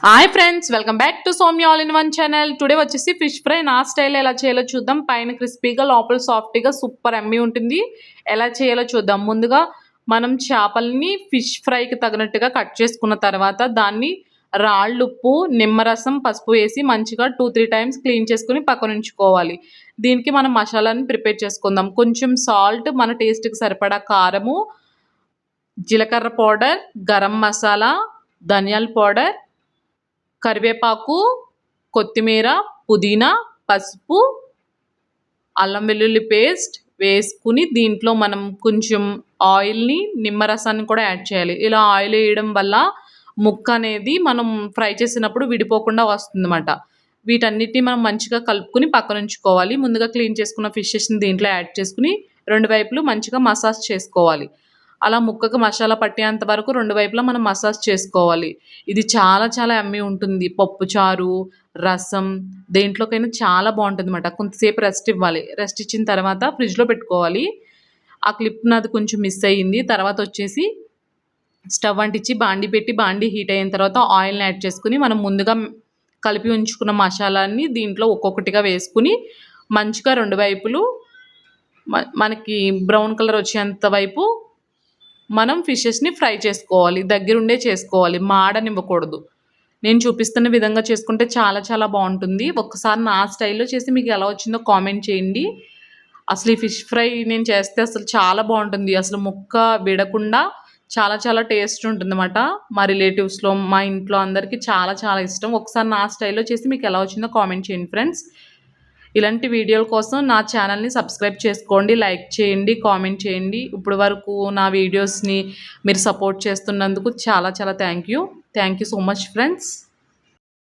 Hi friends, welcome back to Soumya all in one channel. Today వచ్చేసి fish fry నా style ఎలా చేయాలో చూద్దాం. పైన క్రిస్పీగా లోపల సాఫ్ట్గా సూపర్ ఎమ్మీ ఉంటుంది. ఎలా చేయాలో చూద్దాం. ముందుగా మనం చేపల్ని ఫిష్ ఫ్రైకి తగినట్టుగా కట్ చేసుకున్న తర్వాత దాన్ని రాళ్ళుప్పు, నిమ్మరసం, పసుపు వేసి మంచిగా 2-3 టైమ్స్ క్లీన్ చేసుకుని పక్కన ఉంచుకోవాలి. దీనికి మనం మసాలాని ప్రిపేర్ చేసుకుందాం. కొంచెం సాల్ట్, మన టేస్ట్కి సరిపడా కారము, జీలకర్ర పౌడర్, గరం మసాలా, ధనియాల పౌడర్, కరివేపాకు, కొత్తిమీర, పుదీనా, పసుపు, అల్లం వెల్లుల్లి పేస్ట్ వేసుకుని దీంట్లో మనం కొంచెం ఆయిల్ని, నిమ్మరసాన్ని కూడా యాడ్ చేయాలి. ఇలా ఆయిల్ వేయడం వల్ల ముక్క అనేది మనం ఫ్రై చేసినప్పుడు విడిపోకుండా వస్తుందన్నమాట. వీటన్నిటిని మనం మంచిగా కలుపుకుని పక్కన ఉంచుకోవాలి. ముందుగా క్లీన్ చేసుకున్న ఫిషెస్ని దీంట్లో యాడ్ చేసుకుని రెండు వైపులు మంచిగా మసాజ్ చేసుకోవాలి. అలా ముక్కకు మసాలా పట్టేంత వరకు రెండు వైపులా మనం మసాజ్ చేసుకోవాలి. ఇది చాలా చాలా యమ్మీ ఉంటుంది. పప్పుచారు, రసం దేంట్లోకైనా చాలా బాగుంటుందన్నమాట. కొంతసేపు రెస్ట్ ఇవ్వాలి. రెస్ట్ ఇచ్చిన తర్వాత ఫ్రిడ్జ్లో పెట్టుకోవాలి. ఆ క్లిప్ నాది కొంచెం మిస్ అయ్యింది. తర్వాత వచ్చేసి స్టవ్ అంటించి బాండీ పెట్టి బాండీ హీట్ అయిన తర్వాత ఆయిల్ని యాడ్ చేసుకుని మనం ముందుగా కలిపి ఉంచుకున్న మసాలాన్ని దీంట్లో ఒక్కొక్కటిగా వేసుకుని మంచిగా రెండు వైపులు మనకి బ్రౌన్ కలర్ వచ్చేంత వైపు మనం ఫిషెస్ని ఫ్రై చేసుకోవాలి. దగ్గరుండే చేసుకోవాలి, మాడనివ్వకూడదు. నేను చూపిస్తున్న విధంగా చేసుకుంటే చాలా చాలా బాగుంటుంది. ఒక్కసారి నా స్టైల్లో చేసి మీకు ఎలా వచ్చిందో కామెంట్ చేయండి. అసలు ఈ ఫిష్ ఫ్రై నేను చేస్తే అసలు చాలా బాగుంటుంది. అసలు ముక్క విడకుండా చాలా చాలా టేస్ట్ ఉంటుందన్నమాట. మా రిలేటివ్స్లో, మా ఇంట్లో అందరికీ చాలా చాలా ఇష్టం. ఒకసారి నా స్టైల్లో చేసి మీకు ఎలా వచ్చిందో కామెంట్ చేయండి ఫ్రెండ్స్. ఇలాంటి వీడియోల కోసం నా ఛానల్ని సబ్స్క్రైబ్ చేసుకోండి, లైక్ చేయండి, కామెంట్ చేయండి. ఇప్పుడు వరకు నా వీడియోస్ని మీరు సపోర్ట్ చేస్తున్నందుకు చాలా చాలా thank you so much friends.